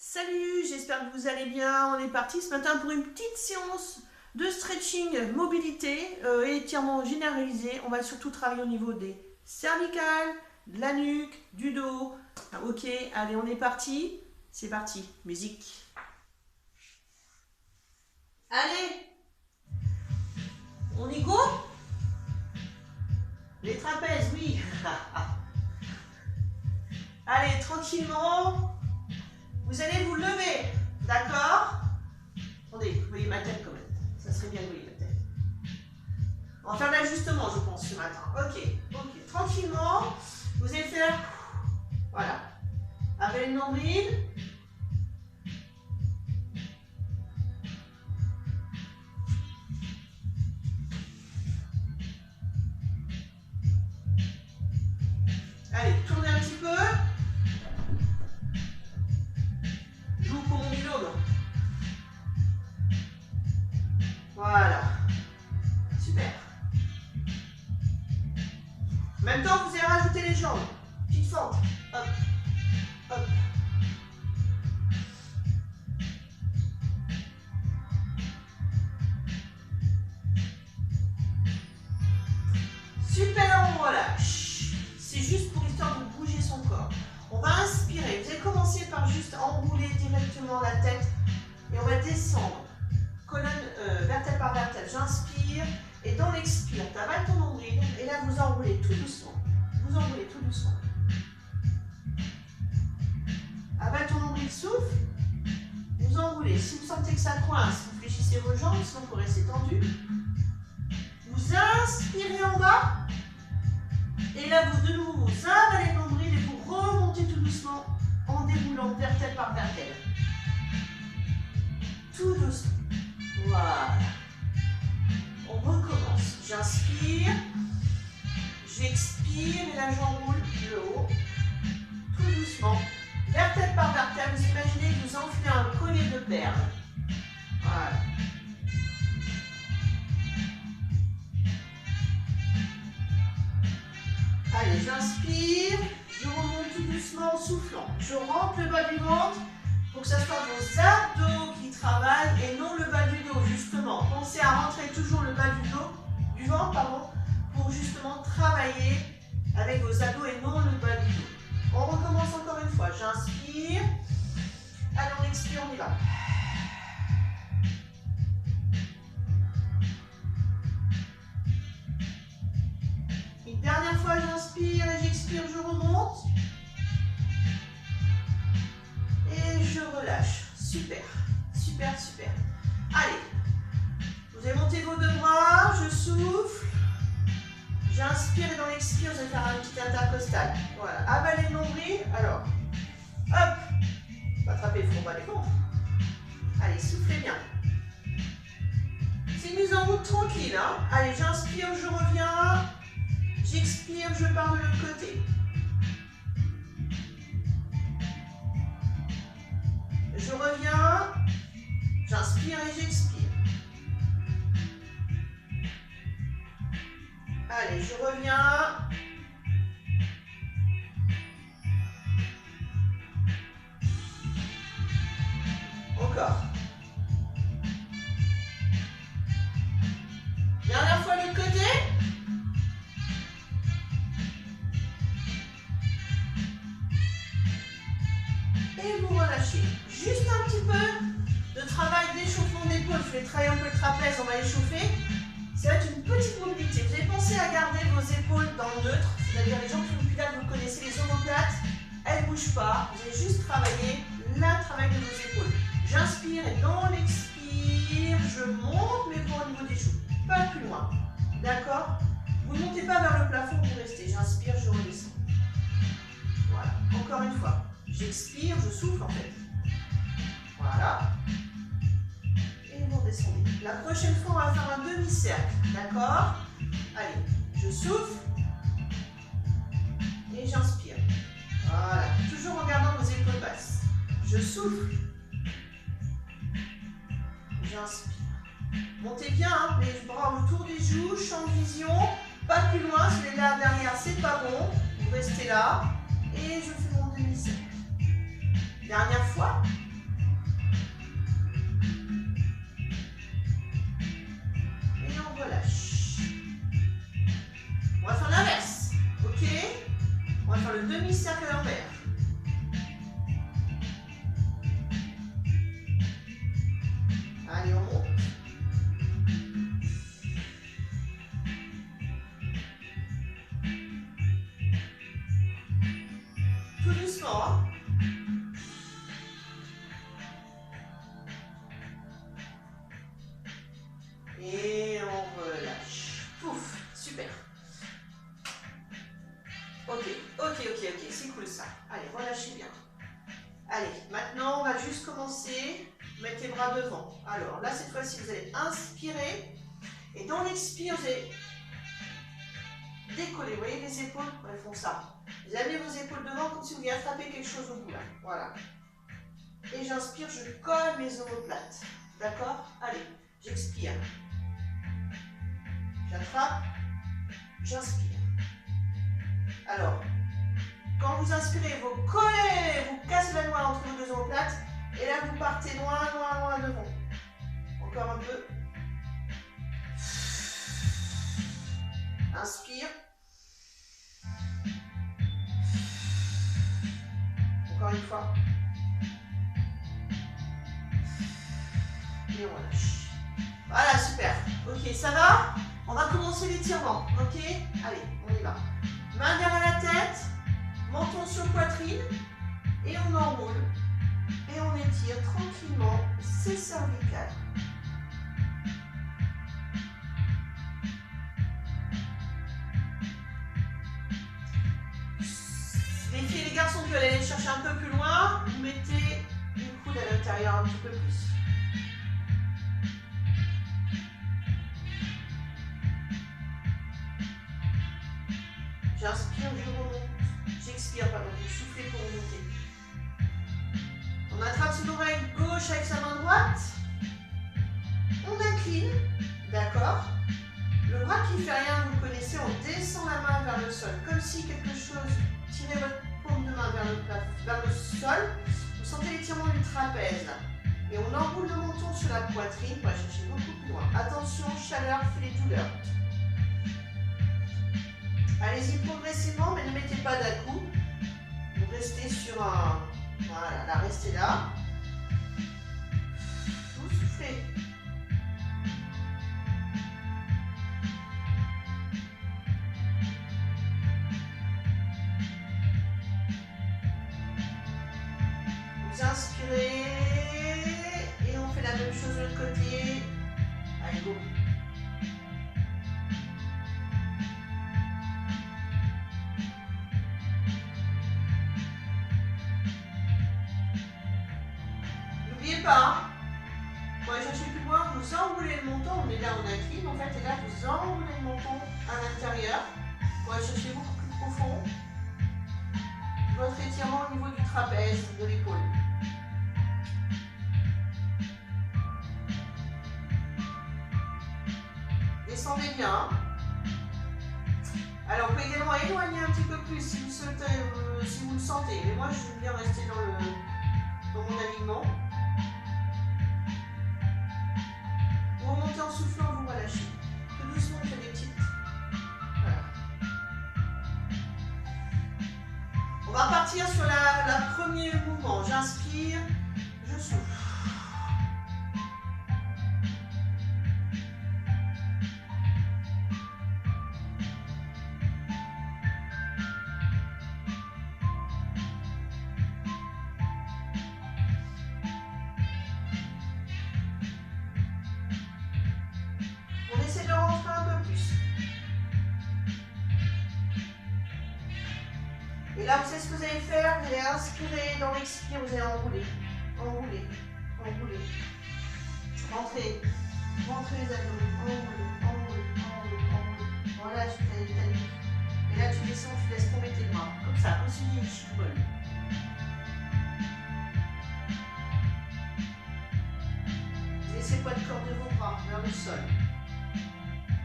Salut, j'espère que vous allez bien. On est parti ce matin pour une petite séance de stretching, mobilité et étirement généralisé. On va surtout travailler au niveau des cervicales, de la nuque, du dos. Ok, allez, on est parti. C'est parti, musique. Allez, on y go? Les trapèzes, oui. Allez, tranquillement. Vous allez vous lever, d'accord? Attendez, vous voyez ma tête quand même. Ça serait bien de voir ma tête. On va faire l'ajustement, je pense, ce matin. Ok. Tranquillement, vous allez faire... Voilà. Avec le nombril. Allez, tournez un petit peu. Joue pour mon binôme. Voilà. Super. En même temps, vous allez rajouter les jambes. Petite fente. Hop. Hop. Super, on relâche. C'est juste pour histoire de bouger son corps. On va inspirer. Vous allez commencer par juste enrouler directement la tête et on va descendre. Colonne vertèbre par vertèbre. J'inspire et dans l'expire, tu avales ton nombril et là vous enroulez tout doucement. Vous enroulez tout doucement. Avale ton nombril, souffle. Vous enroulez. Si vous sentez que ça coince, vous fléchissez vos jambes, sinon vous restez tendu. Vous inspirez en bas. Et là, vous de nouveau, vous avalez le nombril et vous remontez tout doucement en déroulant vertèbre par vertèbre. Tout doucement. Voilà. On recommence. J'inspire. J'expire et là, j'enroule le haut. Tout doucement. Vertèbre par vertèbre, vous imaginez que vous enfilez un collier de perles. Voilà. Allez, j'inspire, je remonte tout doucement en soufflant. Je rentre le bas du ventre pour que ce soit vos abdos qui travaillent et non le bas du dos, justement. Pensez à rentrer toujours le bas du ventre, pour justement travailler avec vos abdos et non le bas du dos. On recommence encore une fois. J'inspire. Allez, on expire, on y va. Une dernière fois, j'inspire et j'expire, je remonte. Et je relâche. Super, super, super. Allez, vous allez monter vos deux bras, je souffle. J'inspire et dans l'expire, vous allez faire un petit intercostal. Voilà, avalez le nombril. Alors, hop, attrapez le front, bas des comptes. Allez, soufflez bien. C'est une mise en route tranquille. Hein. Allez, j'inspire, je reviens. J'expire, je pars de l'autre côté. Je reviens. J'inspire et j'expire. Allez, je reviens. Encore. Dernière fois de l'autre côté. Et vous relâchez. Juste un petit peu de travail d'échauffement d'épaule. Je vais travailler un peu le trapèze, on va échauffer. Ça va être une petite mobilité. Vous allez penser à garder vos épaules dans le neutre, c'est-à-dire les jambes fibulaires, vous connaissez, les omoplates, elles ne bougent pas. Vous allez juste travailler le travail de vos épaules. J'inspire et dans l'expire, je monte mes bras au niveau des joues. Pas plus loin. D'accord? Vous ne montez pas vers le plafond, vous restez. J'inspire, je redescends. Voilà. Encore une fois. J'expire, je souffle en fait. Voilà. Et vous redescendez. La prochaine fois, on va faire un demi-cercle. D'accord? Allez, je souffle. Et j'inspire. Voilà. Toujours en gardant vos épaules basses. Je souffle. J'inspire. Montez bien, hein, les bras autour des joues, champ de vision. Pas plus loin, si vous êtes là derrière, c'est pas bon. Vous restez là. Et je fais mon demi-cercle. Dernière fois. Maintenant, on va juste commencer. Mettre les bras devant. Alors là, cette fois-ci, vous allez inspirer. Et dans l'expire, vous allez décoller. Vous voyez les épaules? Elles font ça. Vous amenez vos épaules devant comme si vous vouliez attraper quelque chose au bout là. Voilà. Et j'inspire, je colle mes omoplates. D'accord? Allez, j'expire. J'attrape. J'inspire. Alors, quand vous inspirez, vous collez, vous cassez la noix entre vos deux omoplates. Et là, vous partez loin, loin, loin devant. Encore un peu. Inspire. Encore une fois. Et on relâche. Voilà, super. Ok, ça va? On va commencer l'étirement. Ok? Allez, on y va. Main derrière la tête. Menton sur poitrine. Et on enroule. Et on étire tranquillement ses cervicales. Les filles et les garçons qui veulent aller chercher un peu plus loin, vous mettez le coude à l'intérieur un petit peu plus. J'inspire, je remonte. J'expire, pardon, je souffle pour remonter. On attrape son oreille gauche avec sa main droite. On incline, d'accord. Le bras qui ne fait rien, vous connaissez, on descend la main vers le sol. Comme si quelque chose, tirez votre paume de main vers le sol. Vous sentez l'étirement du trapèze. Là. Et on enroule le menton sur la poitrine pour aller chercher beaucoup plus loin. Attention, chaleur fait les douleurs. Allez-y progressivement, mais ne mettez pas d'à-coups. Vous restez sur un... Voilà, là, restez là. Vous soufflez. Vous inspirez. Et on fait la même chose de l'autre côté. Allez, go. N'oubliez pas, hein, pour aller chercher plus loin, vous enroulez le menton, on est là, on incline en fait, et là vous enroulez le menton à l'intérieur pour aller chercher beaucoup plus profond votre étirement au niveau du trapèze, de l'épaule. Descendez bien. Alors vous pouvez également éloigner un petit peu plus si vous, si vous le sentez, mais moi je veux bien rester dans mon alignement. Vous remontez en soufflant, vous relâchez. Tout doucement, on fait des petites. Voilà. On va partir sur la premier mouvement. J'inspire, je souffle. On essaie de rentrer un peu plus. Et là, vous savez ce que vous allez faire? Vous allez inspirer dans l'expire, vous allez enrouler. Enrouler, enrouler. Rentrez. Rentrez les abdos. Enroulez, enroulez, enroulez, enroulez. Voilà, je fais les talons. Et là, tu descends, tu laisses tomber tes bras. Comme ça, comme si une chibole. Laissez pas le corps de vos bras vers le sol.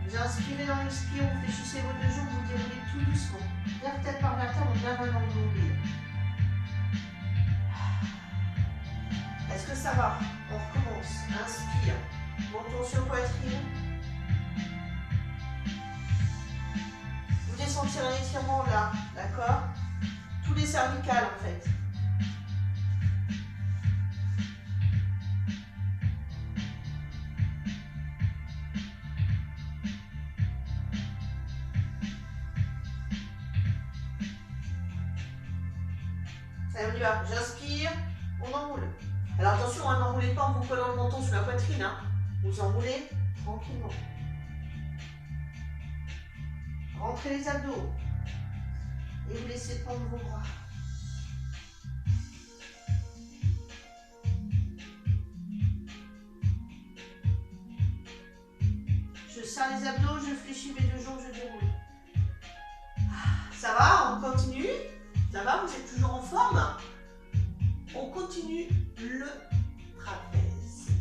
Vous inspirez dans l'expire, vous fléchissez vos deux jambes, vous déroulez tout doucement. Vertèbre par vertèbre, on avale dans le nombril. Est-ce que ça va? On recommence. Inspire. Menton sur poitrine. Vous allez sentir un étirement là, d'accord? Tous les cervicales en fait. Allez, on y va. J'inspire, on enroule. Alors attention, hein, n'enroulez pas en vous collant le menton sur la poitrine. Hein. Vous enroulez tranquillement. Rentrez les abdos. Et vous laissez prendre vos bras. serre les abdos, je fléchis mes deux jambes, je déroule. Ça va, on continue. Ça va, vous êtes toujours en forme? On continue le trapèze.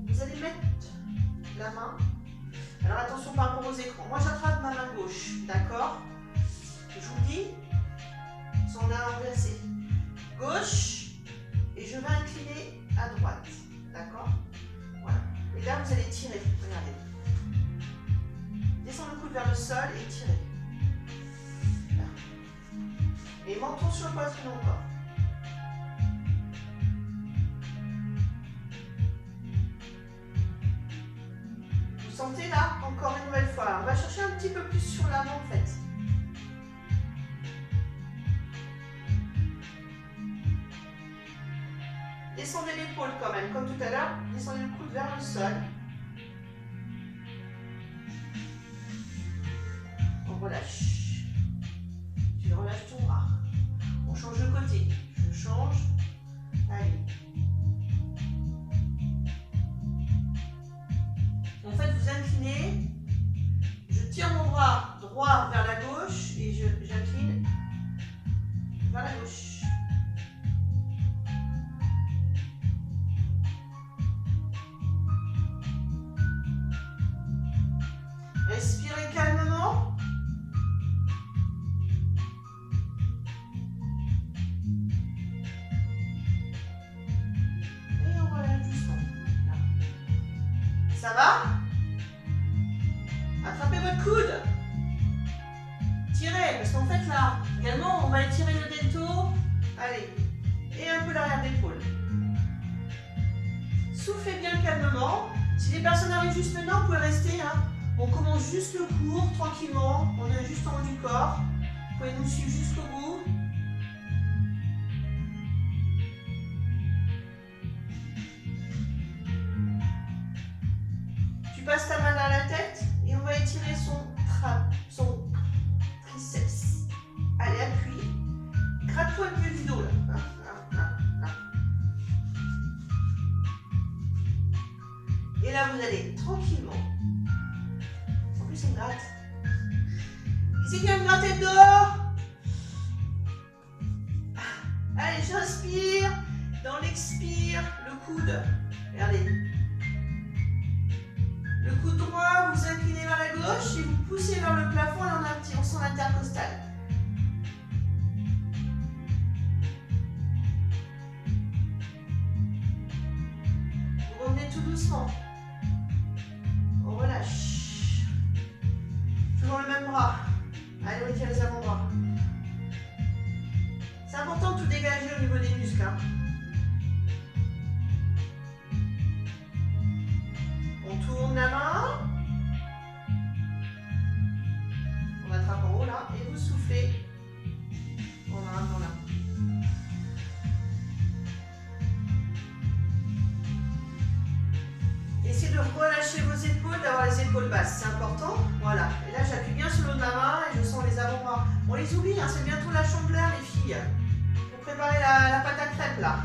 Vous allez mettre la main. Alors attention par rapport aux écrans. Moi j'attrape ma main gauche, d'accord? Je vous dis, on a inversé. Gauche, et je vais incliner à droite, d'accord? Voilà. Et là vous allez tirer, regardez. Descendre le coude vers le sol et tirer. Là. Et menton sur le poitrine encore. Vous sentez là? Encore une nouvelle fois. On va chercher un petit peu plus sur l'avant en fait. Descendez l'épaule quand même, comme tout à l'heure. Descendez le coude vers le sol. On relâche. Tu relâches ton bras. On change de côté. Je change. Allez. En fait, vous inclinez. Je tire mon bras droit vers la gauche et j'incline vers la gauche. Respirez calmement. Et on relâche doucement. Ça va? Attrapez votre coude. Tirez, parce qu'en fait là, également, on va étirer le delto. Allez. Et un peu l'arrière d'épaule. Soufflez bien calmement. Si les personnes arrivent juste maintenant, vous pouvez rester. Hein. On commence juste le cours, tranquillement. On est juste en haut du corps. Vous pouvez nous suivre jusqu'au bout. Tu passes ta main dans la tête et on va étirer son triceps. Allez, appuie. Gratte-toi le mieux du dos, là. Et là, vous allez tranquillement. C'est une gratte. Qui c'est qui va me gratter le dos? Allez, j'inspire. Dans l'expire, le coude. Regardez. Le coude droit, vous inclinez vers la gauche et vous poussez vers le plafond et on sent l'intercostal. Vous revenez tout doucement. On relâche. Toujours le même bras. Allez, on étire les avant-bras. C'est important de tout dégager au niveau des muscles. Hein. On tourne la main. On attrape en haut là. Et vous soufflez. On a un dans là. Essayez de relâcher vos épaules, d'avoir les épaules basses, c'est important. Voilà. Et là, j'appuie bien sur le haut de ma main et je sens les avant-bras. On les oublie, hein, c'est bientôt la chandeleur, les filles. Pour préparer la pâte à crêpes, là.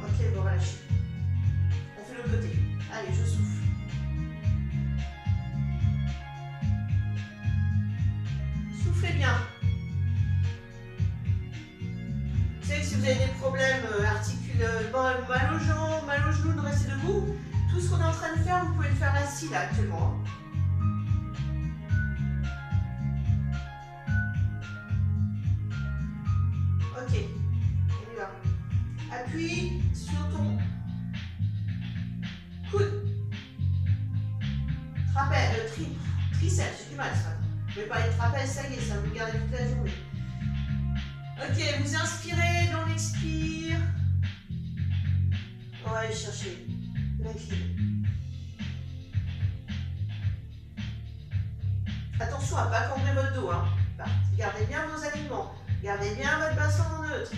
Ok, vous relâchez. On fait l'autre côté. Allez, je souffle. Soufflez bien. Si vous avez des problèmes articulaires, mal aux jambes, mal aux genoux, de rester debout, tout ce qu'on est en train de faire, vous pouvez le faire assis là actuellement. Ok, on y va. Appuie sur ton coude. Trapèze, triceps, j'ai du mal ça. Je vais parler de trapèze, ça y est, ça va vous garder toute la journée. Ok, vous inspirez dans l'expire. On va aller chercher l'incline. Attention à ne pas cambrer votre dos. Hein. Gardez bien vos alignements. Gardez bien votre bassin en neutre.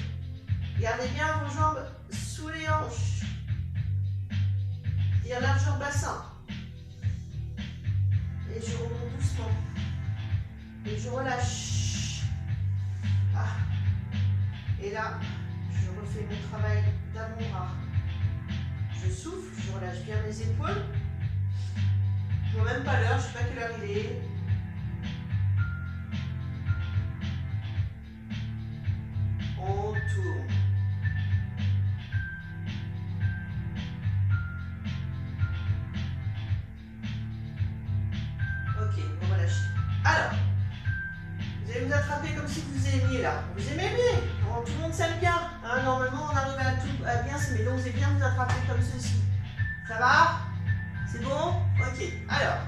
Gardez bien vos jambes sous les hanches. Tire largeur bassin. Et je remonte doucement. Et je relâche. Ah. Et là, je refais mon travail d'avant-bras. Je souffle, je relâche bien mes épaules. Je ne vois même pas l'heure, je ne sais pas quelle heure il est. On tourne. Ok, on relâche. Alors, vous allez vous attraper comme si vous aimiez là. Vous aimez bien. Bon, tout le monde s'aime bien. Hein, normalement, on arrive à bien s'aimer. Donc, vous allez bien vous attraper comme ceci. Ça va? C'est bon? Ok. Alors,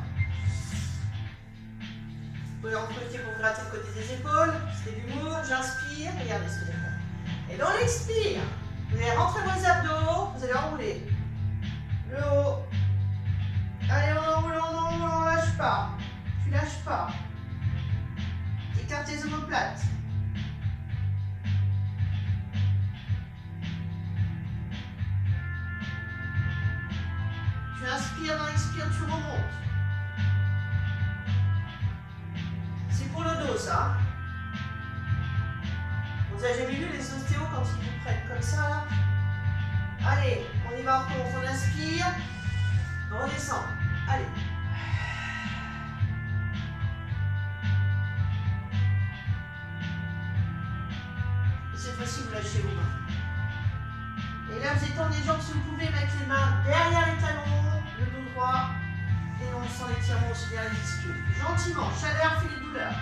vous pouvez en profiter pour gratter le côté des épaules. C'est de l'humour. J'inspire. Regardez ce que j'ai fait. Et dans l'expire, vous allez rentrer vos abdos. Vous allez enrouler le haut. Allez, on enroule, on lâche pas. Tu lâches pas. Écarte les omoplates. Tu inspires, dans l'expire, tu remontes. C'est pour le dos, ça. Vous avez jamais vu les ostéos quand ils vous prennent comme ça, là? Allez, on y va, on recommence. On inspire. On redescend. Allez. Et cette fois-ci, vous lâchez vos mains. Et là, vous étendez les jambes si vous pouvez, mettre les mains derrière les talons, le dos droit. Et on sent l'étirement aussi derrière les ischioles. Gentiment, chaleur, fait les douleurs.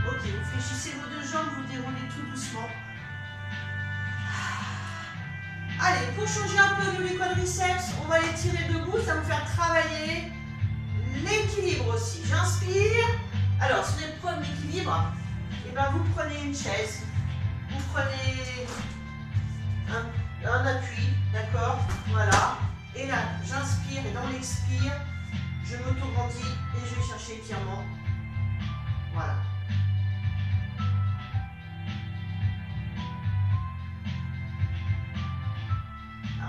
Ok, vous fléchissez vos deux jambes, vous déroulez tout doucement. Allez, pour changer un peu de quadriceps, on va les tirer debout, ça va vous faire travailler l'équilibre aussi. J'inspire. Alors, si vous avez le problème d'équilibre, et ben vous prenez une chaise, vous prenez un appui, d'accord? Voilà. Et là, j'inspire et dans l'expire, je m'auto-grandis et je vais chercher l'étirement. Voilà.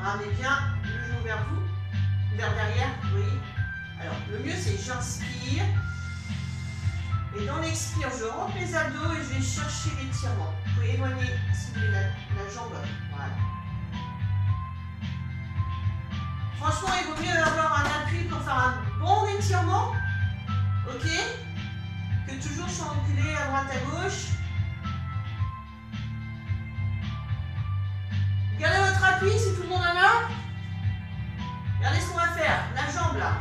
Ramenez bien le genou vers vous, vers derrière, vous voyez. Alors, le mieux c'est j'inspire. Et dans l'expire, je rentre mes abdos et je vais chercher l'étirement. Vous pouvez éloigner, si vous voulez, la jambe. Voilà. Franchement, il vaut mieux avoir un appui pour faire un bon étirement. Ok? Que toujours s'enculer à droite à gauche. Regardez votre appui si tout le monde en a. Regardez ce qu'on va faire. La jambe là.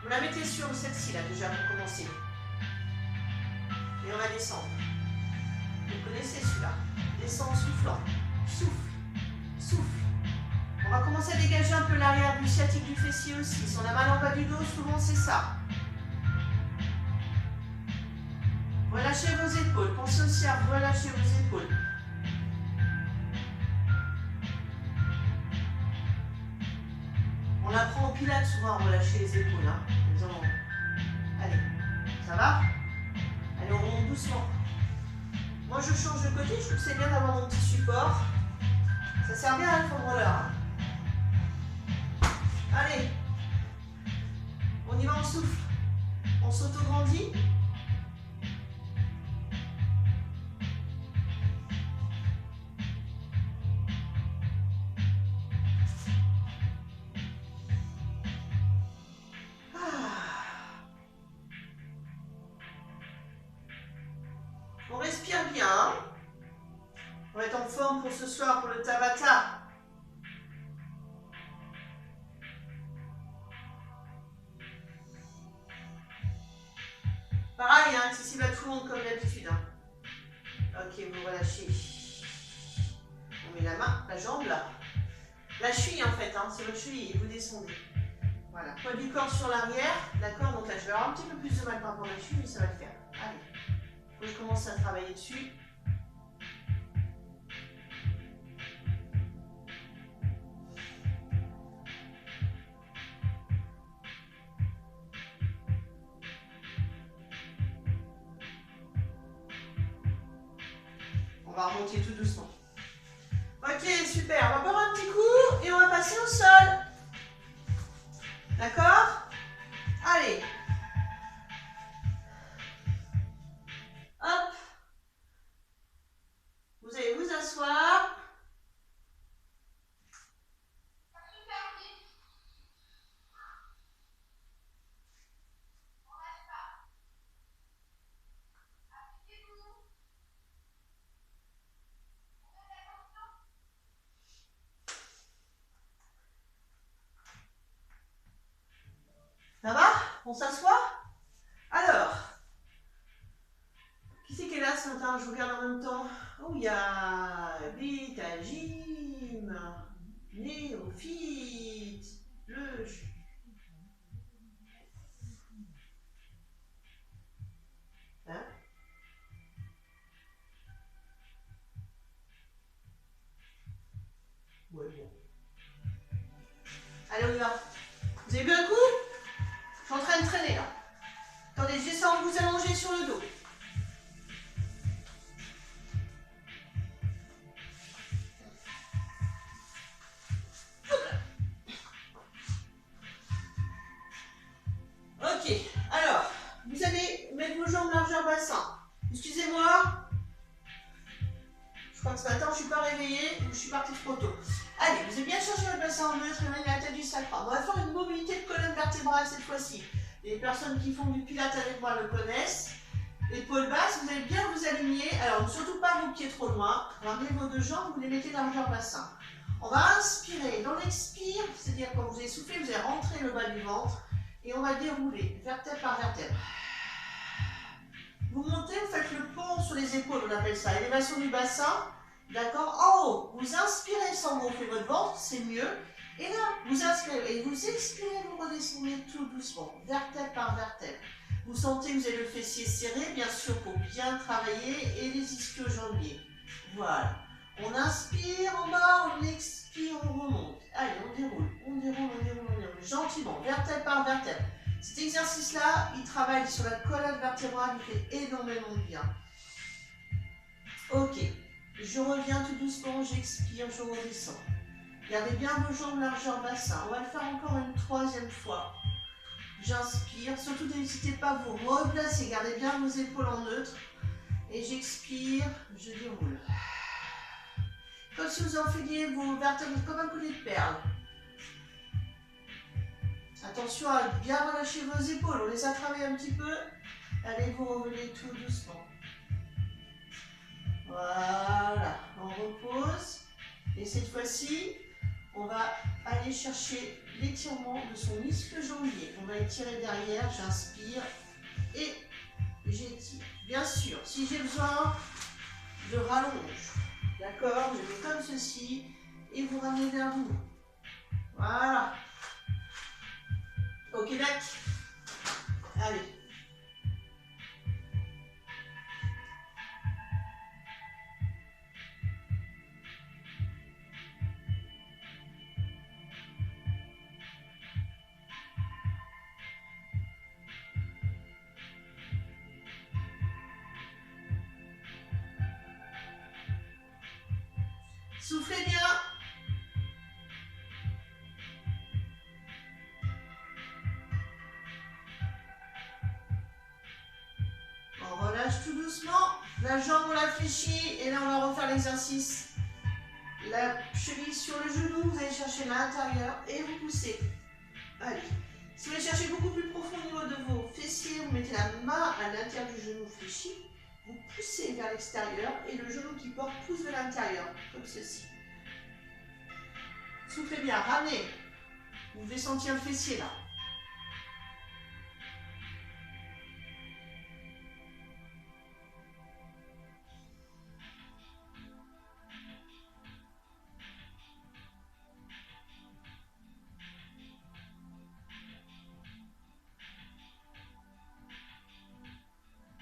Vous la mettez sur celle-ci là déjà pour commencer. Et on va descendre. Vous connaissez celui-là. Descend en soufflant. Souffle. Souffle. On va commencer à dégager un peu l'arrière du sciatique du fessier aussi. Si on a mal en bas du dos, souvent c'est ça. Relâchez vos épaules. Pensez aussi à relâcher vos épaules. On apprend au pilates souvent à relâcher les épaules. Hein. Allez, ça va? Allez, on remonte doucement. Moi, je change de côté. Je trouve que c'est bien d'avoir mon petit support. Ça sert bien à la foam roller. Hein. Allez, on y va, on souffle. On s'auto-grandit. On respire bien. On va être en forme pour ce soir, pour le Tabata. Pareil, hein, accessible à tout le monde comme d'habitude. Hein. Ok, vous relâchez. On met la main, la jambe là. La cheville en fait, hein, c'est votre cheville et vous descendez. Voilà, poids du corps sur l'arrière, d'accord? Donc là, je vais avoir un petit peu plus de mal par rapport à la cheville, mais ça va le faire. Allez, faut que je commence à travailler dessus. On va remonter tout doucement. Ok, super. On va boire un petit coup et on va passer au sol. D'accord? Allez. Hop. Ça va? On s'assoit? Alors, qui c'est qui est là ce matin? Je regarde en même temps. Oh, il y a Beta, Jim, Néophyte, le... Hein? Ouais, bon. Allez, on y va. Vous avez bu un coup? Je suis en train de traîner là. Attendez, je descends, vous allonger sur le dos. Ok, alors, vous allez mettre vos jambes largeur bassin. Excusez-moi. Je crois que ce matin, je ne suis pas réveillée, je suis partie trop tôt. Allez, vous avez bien cherché le bassin en neutre, éloignez la tête du sacrum. On va faire une mobilité de colonne vertébrale cette fois-ci. Les personnes qui font du pilates avec moi le connaissent. Épaules basses, vous allez bien vous aligner. Alors, surtout pas vos pieds trop loin. Ramenez vos deux jambes, vous les mettez largeur bassin. On va inspirer. Dans l'expire, c'est-à-dire quand vous essoufflez, vous allez rentrer le bas du ventre. Et on va dérouler, vertèbre par vertèbre. Vous montez, vous faites le pont sur les épaules, on appelle ça. Élévation du bassin. D'accord? En haut, vous inspirez sans gonfler votre ventre, c'est mieux. Et là, vous inspirez et vous expirez, vous redescendez tout doucement, vertèbre par vertèbre. Vous sentez que vous avez le fessier serré, bien sûr, pour bien travailler, et les ischio-jambiers. Voilà. On inspire en bas, on expire, on remonte. Allez, on déroule, on déroule, on déroule, on déroule. Gentiment, vertèbre par vertèbre. Cet exercice-là, il travaille sur la colonne vertébrale, il fait énormément de bien. Ok, je reviens tout doucement, j'expire, je redescends. Gardez bien vos jambes largeur bassin. On va le faire encore une troisième fois. J'inspire, surtout n'hésitez pas à vous replacer, gardez bien vos épaules en neutre. Et j'expire, je déroule. Comme si vous enfiliez vos vertèbres comme un collier de perles. Attention à bien relâcher vos épaules, on les a travaillées un petit peu. Allez, vous revenez tout doucement. Voilà, on repose. Et cette fois-ci, on va aller chercher l'étirement de son ischio-jambier. On va étirer derrière, j'inspire et j'étire. Bien sûr, si j'ai besoin, je rallonge. D'accord? Je fais comme ceci et vous ramenez vers vous. Voilà. Ok, d'accord. Allez. Soufflez bien. On relâche tout doucement. La jambe, on la fléchit. Et là, on va refaire l'exercice. La cheville sur le genou, vous allez chercher l'intérieur et vous poussez. Allez. Si vous voulez chercher beaucoup plus profond au niveau de vos fessiers, vous mettez la main à l'intérieur du genou fléchi. Vous poussez vers l'extérieur et le genou qui porte pousse vers l'intérieur, comme ceci. Soufflez bien, ramenez. Vous devez sentir le fessier là.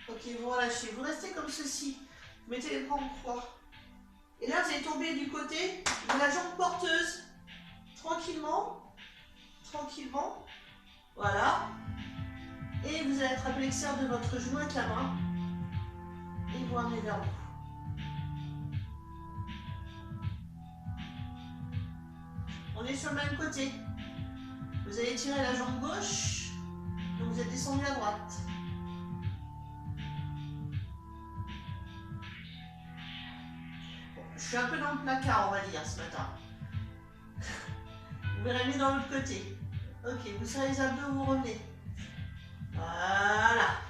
Ok, vous relâchez. Vous restez comme ceci. Vous mettez les bras en croix. Et là, vous allez tomber du côté de la jambe porteuse. Tranquillement. Tranquillement. Voilà. Et vous allez attraper l'extérieur de votre genou avec la main. Et vous ramenez vers vous. On est sur le même côté. Vous allez tirer la jambe gauche. Donc vous êtes descendu à droite. Je suis un peu dans le placard, on va dire, ce matin. Vous verrez mieux dans l'autre côté. Ok, vous serrez les abdos, vous revenez. Voilà.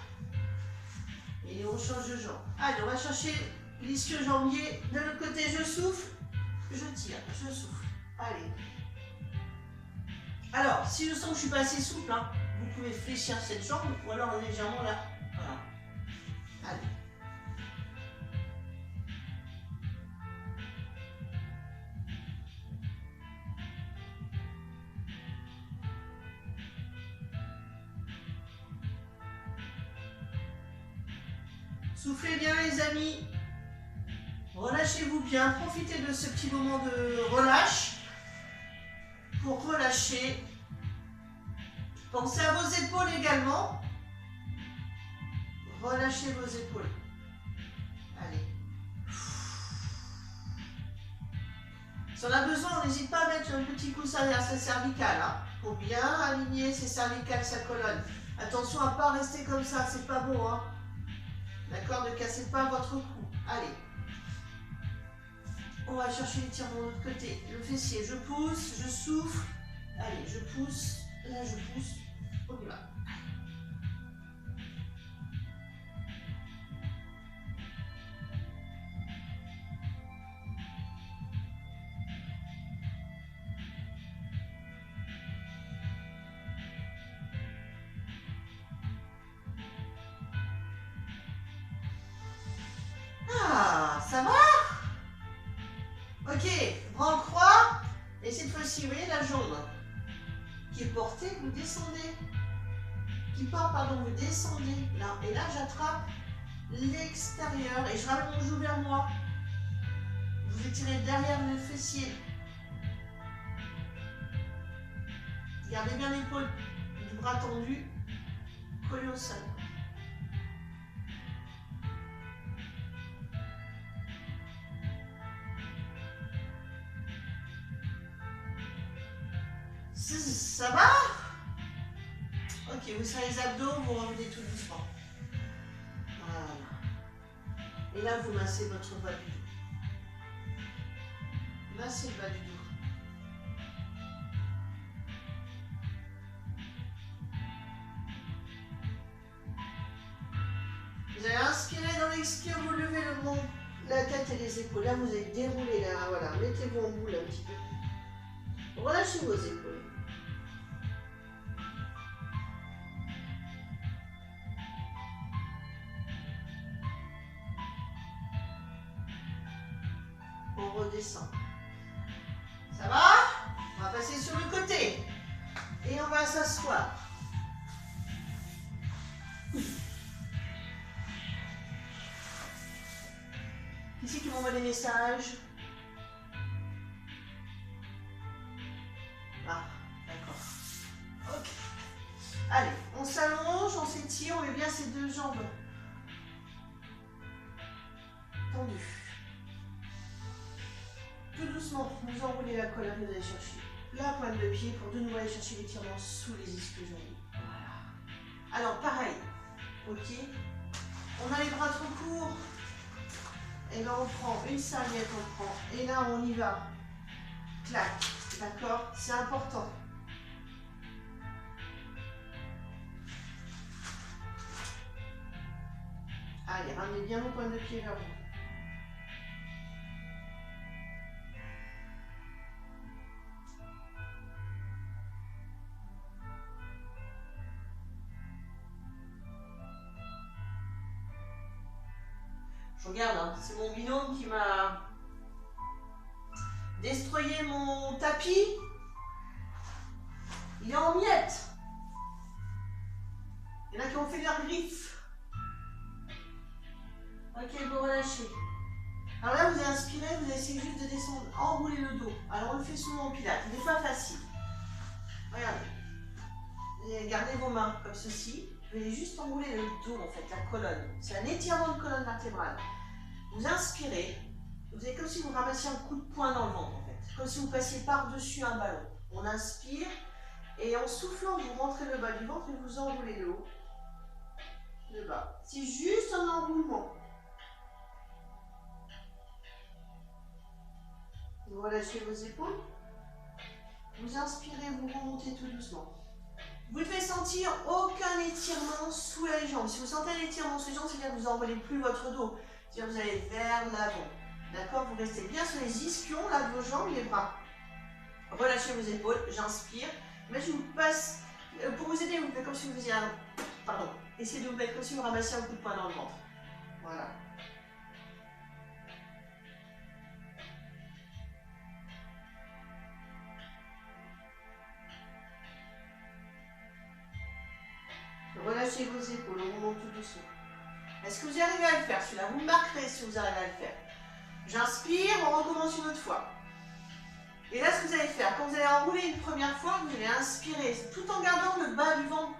Et on change de jambe. Allez, on va chercher l'ischio-jambier. De l'autre côté, je souffle. Je tire, je souffle. Allez. Alors, si je sens que je ne suis pas assez souple, hein, Vous pouvez fléchir cette jambe ou alors légèrement là. Voilà. Allez. Soufflez bien les amis. Relâchez-vous bien. Profitez de ce petit moment de relâche pour relâcher. Pensez à vos épaules également. Relâchez vos épaules. Allez. Si on a besoin, on n'hésite pas à mettre un petit coussin derrière sa cervicale. Hein, pour bien aligner ses cervicales, sa colonne. Attention à ne pas rester comme ça, c'est pas bon. Hein. D'accord, ne cassez pas votre cou. Allez. On va chercher l'étirement de l'autre côté. Le fessier, je pousse, je souffle. Allez, je pousse. Là, je pousse. On y va. Ah, ça va? Ok, bras en croix. Et cette fois-ci, vous voyez la jambe qui est portée, vous descendez. Qui porte, pardon, vous descendez. Là. Et là, j'attrape l'extérieur et je ramène mon genou vers moi. Vous étirez derrière le fessier. Gardez bien l'épaule du bras tendu, collé au sol. Ça va? Ok, vous serrez les abdos, vous revenez tout doucement. Voilà. Et là, vous massez votre bas du dos. Massez le bas du dos. Vous allez inspirer dans l'expire, vous levez le menton, la tête et les épaules. Là, vous allez dérouler là, voilà. Mettez-vous en boule un petit peu. Relâchez vos épaules. On redescend. Ça va? On va passer sur le côté. Et on va s'asseoir. Ici, qui m'envoie des messages. Ah, d'accord. Ok. Allez, on s'allonge, on s'étire, on met bien ses deux jambes tendues. Tout doucement, vous enroulez la colonne, vous allez chercher la pointe de pied pour de nouveau aller chercher l'étirement sous les ischio-jambiers. Voilà. Alors, pareil, ok. On a les bras trop courts. Et là, on prend une serviette, on prend. Et là, on y va. Clac. D'accord? C'est important. Allez, ramenez bien vos pointes de pied vers vous. Je regarde, hein, c'est mon binôme qui m'a destroyé mon tapis. Il est en miettes. Il y en a qui ont fait leurs griffes. Ok, vous relâchez. Alors là, vous inspirez, vous essayez juste de descendre, enrouler le dos. Alors on le fait souvent en pilates, des fois facile. Regardez. Gardez vos mains comme ceci. Vous allez juste enrouler le dos, en fait, la colonne. C'est un étirement de colonne vertébrale. Vous inspirez. Vous avez comme si vous ramassiez un coup de poing dans le ventre, en fait. Comme si vous passiez par-dessus un ballon. On inspire. Et en soufflant, vous rentrez le bas du ventre et vous enroulez le haut. Le bas. C'est juste un enroulement. Vous relâchez vos épaules. Vous inspirez, vous remontez tout doucement. Vous ne devez sentir aucun étirement sous les jambes. Si vous sentez un étirement sous les jambes, c'est-à-dire que vous n'enroulez plus votre dos. C'est-à-dire que vous allez vers l'avant. D'accord? Vous restez bien sur les ischions là, de vos jambes, les bras. Relâchez vos épaules, j'inspire. Mais je vous passe pour vous aider, vous faites comme si vous faisiez un... Pardon. Essayez de vous mettre comme si vous ramassiez un coup de poing dans le ventre. Voilà. Relâchez vos épaules, on remonte tout doucement. Est-ce que vous y arrivez à le faire? Celui-là, vous me marquerez si vous arrivez à le faire. J'inspire, on recommence une autre fois. Et là, ce que vous allez faire, quand vous allez enrouler une première fois, vous allez inspirer, tout en gardant le bas du ventre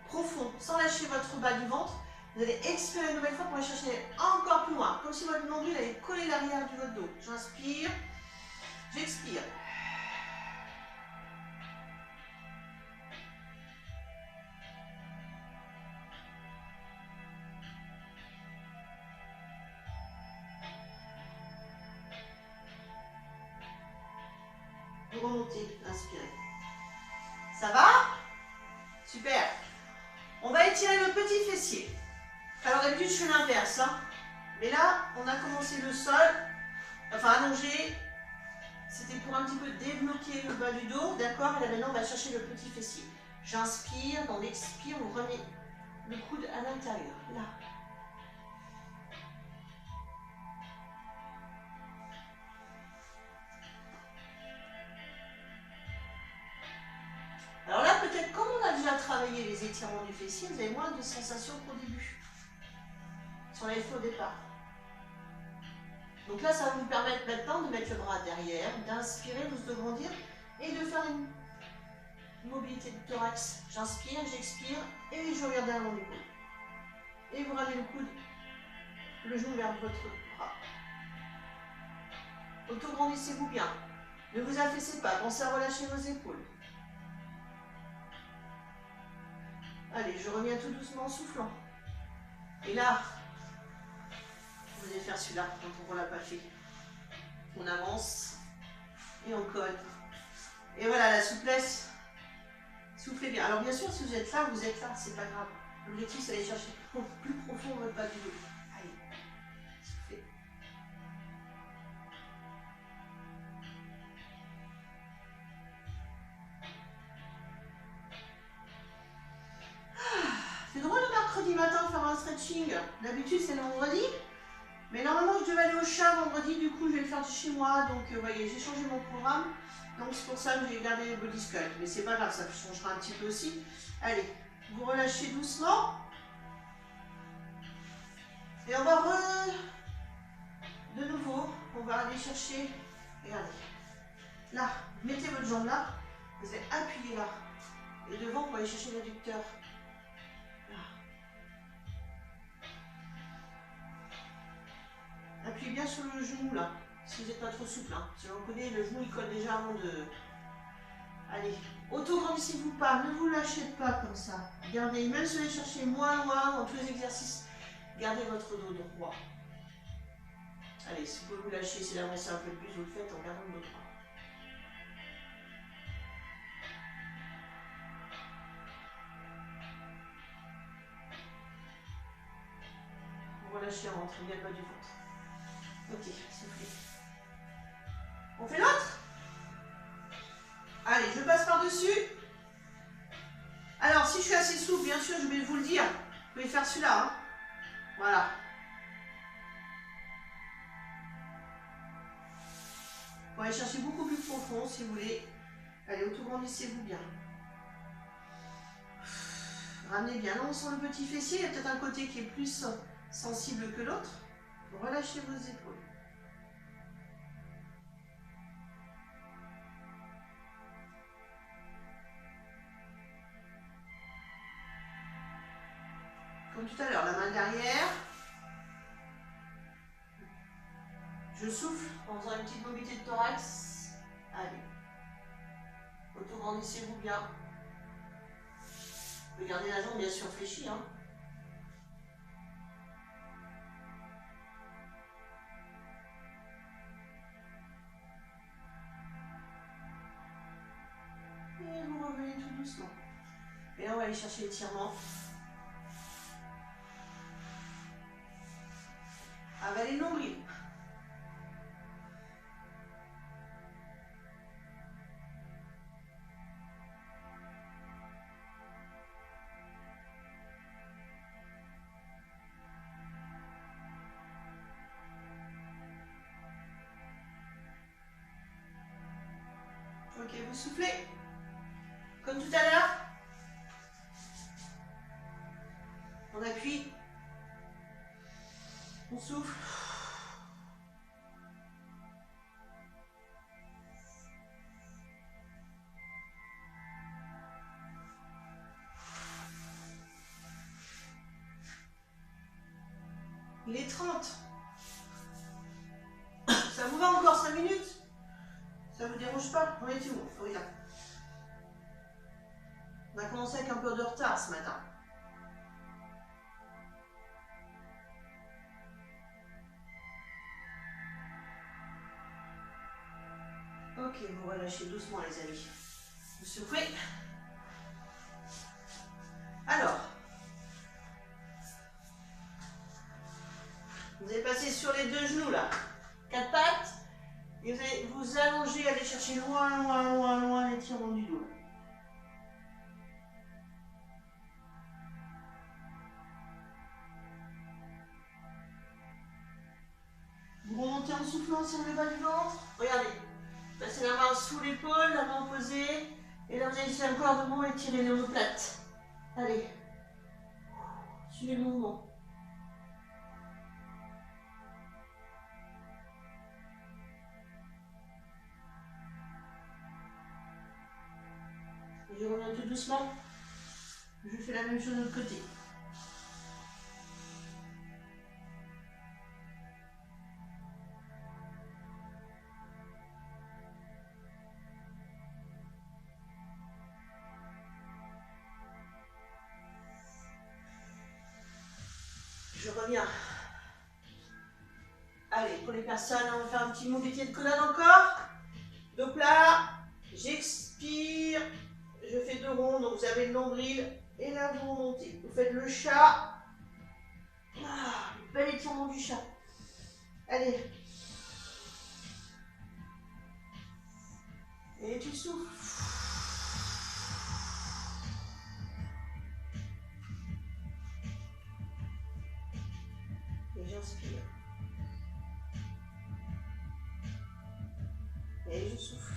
profond, sans lâcher votre bas du ventre. Vous allez expirer une nouvelle fois pour aller chercher encore plus loin, comme si votre nombril allait coller l'arrière de votre dos. J'inspire, j'expire. Vous remontez, inspirez. Ça va? Super. On va étirer le petit fessier. Alors d'habitude je fais l'inverse, hein. Mais là on a commencé le sol, enfin allongé. C'était pour un petit peu débloquer le bas du dos, d'accord? Et là maintenant on va chercher le petit fessier. J'inspire, dans l'expire on remet le coude à l'intérieur, là. Alors là, peut-être comme on a déjà travaillé les étirements du fessier, vous avez moins de sensations qu'au début. Si on l'avait fait au départ. Donc là, ça va vous permettre maintenant de mettre le bras derrière, d'inspirer, de grandir et de faire une mobilité de thorax. J'inspire, j'expire et je regarde derrière mon épaule. Et vous ramenez le coude, le genou vers votre bras. Auto-grandissez-vous bien. Ne vous affaissez pas, pensez à relâcher vos épaules. Allez, je reviens tout doucement en soufflant. Et là, vous allez faire celui-là quand on ne l'a pas fait. On avance et on colle. Et voilà, la souplesse. Soufflez bien. Alors bien sûr, si vous êtes là, c'est pas grave. L'objectif, c'est d'aller chercher plus profond votre bas du dos. Allez, soufflez. C'est drôle le mercredi matin de faire un stretching. D'habitude, c'est le vendredi. Mais normalement, je devais aller au chat vendredi. Du coup, je vais le faire chez moi. Donc, vous voyez, j'ai changé mon programme. Donc, c'est pour ça que j'ai gardé le body sculpt. Mais c'est pas grave, ça changera un petit peu aussi. Allez, vous relâchez doucement. Et on va de nouveau, on va aller chercher. Regardez. Là, mettez votre jambe là. Vous allez appuyer là. Et devant, pour aller chercher l'adducteur. Appuyez bien sur le genou là, si vous n'êtes pas trop souple. Hein. Si on connaît, le genou il colle déjà avant de... Allez, auto-grandissez-vous pas, ne vous lâchez pas comme ça. Gardez, même si vous allez chercher moins loin dans tous les exercices, gardez votre dos droit. Allez, si vous pouvez vous lâcher, si d'avancer un peu plus, vous le faites en gardant le dos droit. Vous relâchez en rentrant bien le bas du ventre. Ok, soufflez. On fait l'autre? Allez, je passe par-dessus. Alors, si je suis assez souple, bien sûr, je vais vous le dire. Vous pouvez faire celui-là. Hein. Voilà. Vous allez chercher beaucoup plus profond si vous voulez. Allez, auto-grandissez-vous bien. Ramenez bien. Là, on sent le petit fessier. Il y a peut-être un côté qui est plus sensible que l'autre. Relâchez vos épaules. Comme tout à l'heure, la main derrière. Je souffle en faisant une petite mobilité de thorax. Allez. Auto-grandissez-vous bien. Regardez la jambe bien sûr fléchie. Hein. Et vous revenez tout doucement. Et là, on va aller chercher l'étirement. Avalez le nombril. vous soufflez. Comme tout à l'heure. On appuie. On souffle. Il est 30. Ça vous va encore 5 minutes? Ça vous dérange pas? Oui, c'est bon, regarde. On a commencé avec un peu de retard ce matin. Ok, vous relâchez doucement les amis. Vous soufflez. Alors, vous allez passer sur les deux genoux là. 4 pattes. Et vous allez vous allonger, aller chercher loin, loin, loin, loin l'étirement du dos. Vous remontez en soufflant sur le bas du ventre. Regardez. Passez la main sous l'épaule, la main posée. Et là, vous allez faire encore de mouvement et tirer les omoplates. Allez. Suivez le mouvement. Et je reviens tout doucement. Je fais la même chose de l'autre côté. Je reviens. Allez, pour les personnes, on va faire un petit mobilité de colonne encore. Donc là, j'expire. Je fais 2 ronds, donc vous avez le nombril. Et là, vous remontez. Vous faites le chat. Ah, le bel étirement du chat. Allez. Et tu souffles. Et j'inspire. Et je souffle.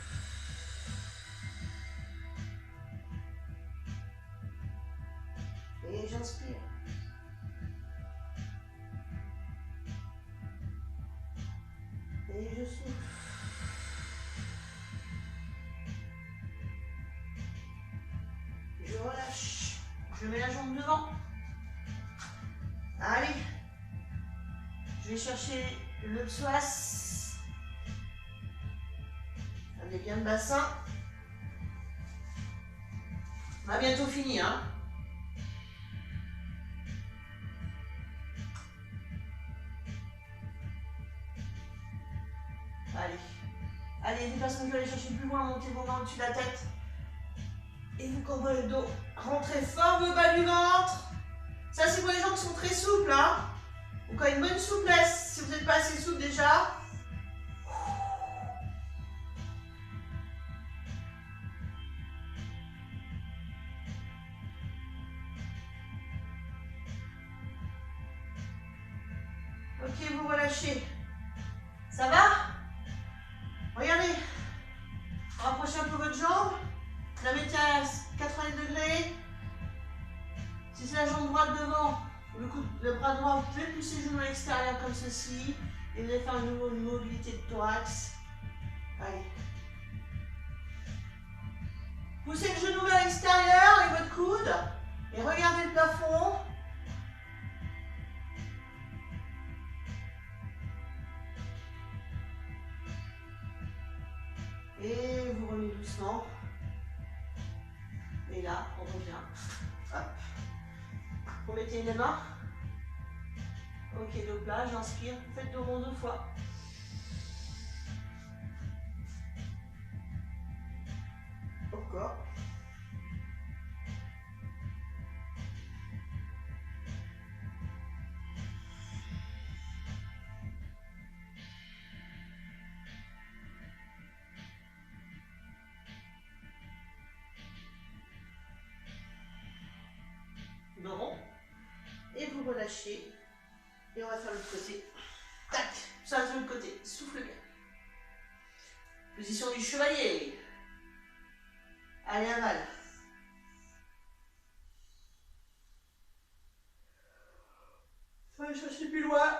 Et j'inspire. Et je souffle. Je relâche. Je mets la jambe devant. Allez. Je vais chercher le psoas. Allez bien le bassin. On a bientôt fini, hein. Allez. Allez, les personnes qui veulent aller chercher plus loin, montez vos mains au-dessus de la tête. Et vous cambrez le dos. Rentrez fort le bas du ventre. Ça, c'est pour les gens qui sont très souples, hein. Ou quand une bonne souplesse. Si vous n'êtes pas assez souple déjà. Ok, vous relâchez. Ça va? Regardez. Rapprochez un peu votre jambe. La mettez à 80 degrés. Si c'est la jambe droite devant, le bras droit, vous pouvez pousser le genou à l'extérieur comme ceci. Et vous allez faire une mobilité de thorax. Allez. Poussez le genou vers l'extérieur et votre coude. Et regardez le plafond. Et vous revenez doucement. Et là, on revient. Hop. Vous mettez les mains. Ok, dos plat, j'inspire. Vous faites 2 ronds 2 fois. Encore. Non. Et vous relâchez. Et on va faire l'autre côté. Tac. Ça, de l'autre côté. Souffle bien. Position du chevalier. Allez, aval. Faut aller chercher plus loin.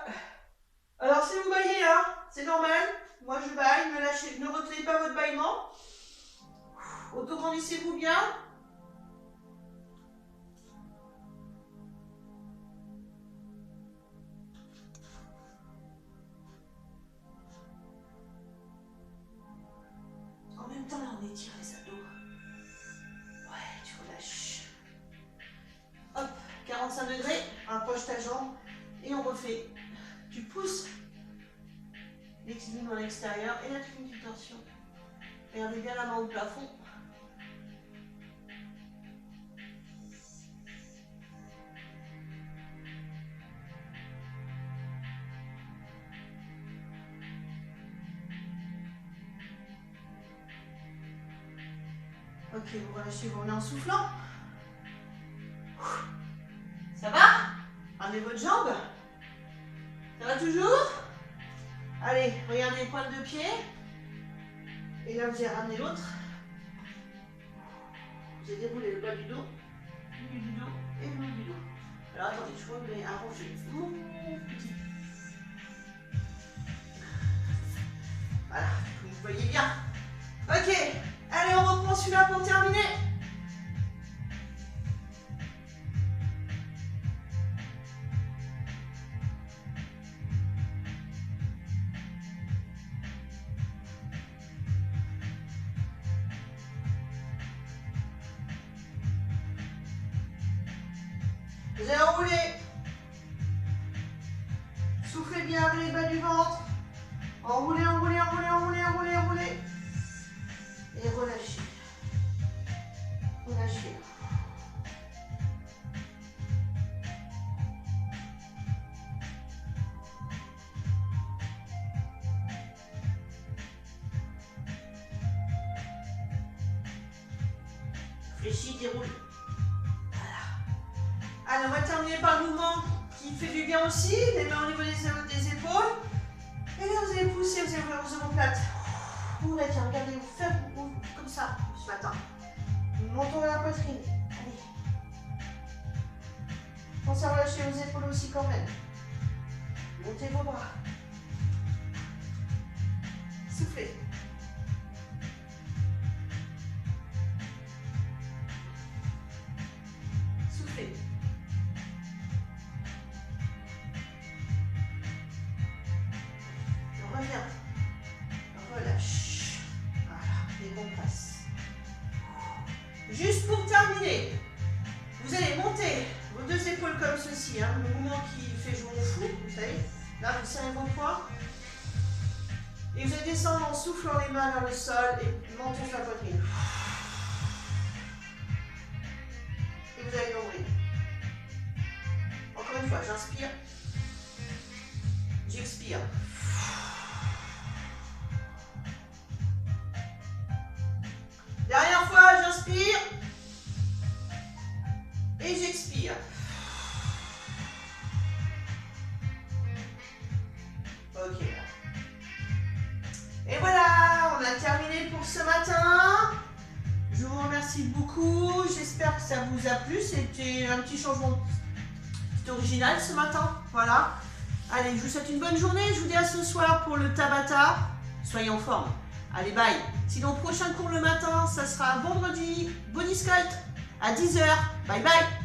Alors, si vous baillez, hein, c'est normal. Moi, je baille, ne lâchez, ne retenez pas votre bâillement. Autograndissez-vous bien. En même temps, là, on étire les abdos. Ouais, tu relâches. Hop, 45 degrés, approche ta jambe et on refait. Tu pousses l'équilibre à l'extérieur et là, tu fais une petite torsion. Regardez bien la main au plafond. Ok, vous relâchez, vous revenez en soufflant. Ça va? Ramenez votre jambe. Ça va toujours? Allez, regardez les pointes de pied. Et là, vous allez ramener l'autre. Vous allez dérouler le bas du dos, le milieu du dos et le haut du dos. Alors attendez, je vois que vous avez un rocher petit. Voilà, vous voyez bien. Ok, allez, on reprend celui-là pour terminer. Vous allez enrouler. Soufflez bien avec les bas du ventre. Enroulez, enroulez, enroulez, enroulez, enroulez, enroulez. Et relâchez. Relâchez. Fléchis, déroule. Allez, on va terminer par le mouvement qui fait du bien aussi, les mains au niveau des épaules. Et là, vous allez pousser, vous allez ouvrir vos omoplates. Ouvrez, tiens, regardez, vous faites comme ça ce matin. Montons la poitrine. Allez. Pensez à relâcher vos épaules aussi quand même. Montez vos bras. Soufflez. Soufflez. Reviens. Relâche. Voilà, décompresse. Juste pour terminer, vous allez monter vos deux épaules comme ceci, hein, le mouvement qui fait jouer au fou, vous savez. Là, vous serrez vos poings. Et vous allez descendre en soufflant les mains vers le sol et montons sur la poitrine. Et vous allez ouvrir. Encore une fois, j'inspire. J'expire. Dernière fois, j'inspire. Et j'expire. Ok. Et voilà, on a terminé pour ce matin. Je vous remercie beaucoup. J'espère que ça vous a plu. C'était un petit changement original ce matin. Voilà. Allez, je vous souhaite une bonne journée. Je vous dis à ce soir pour le Tabata. Soyez en forme. Allez, bye. Sinon, prochain cours le matin, ça sera vendredi. Body Sculpt à 10 h. Bye bye.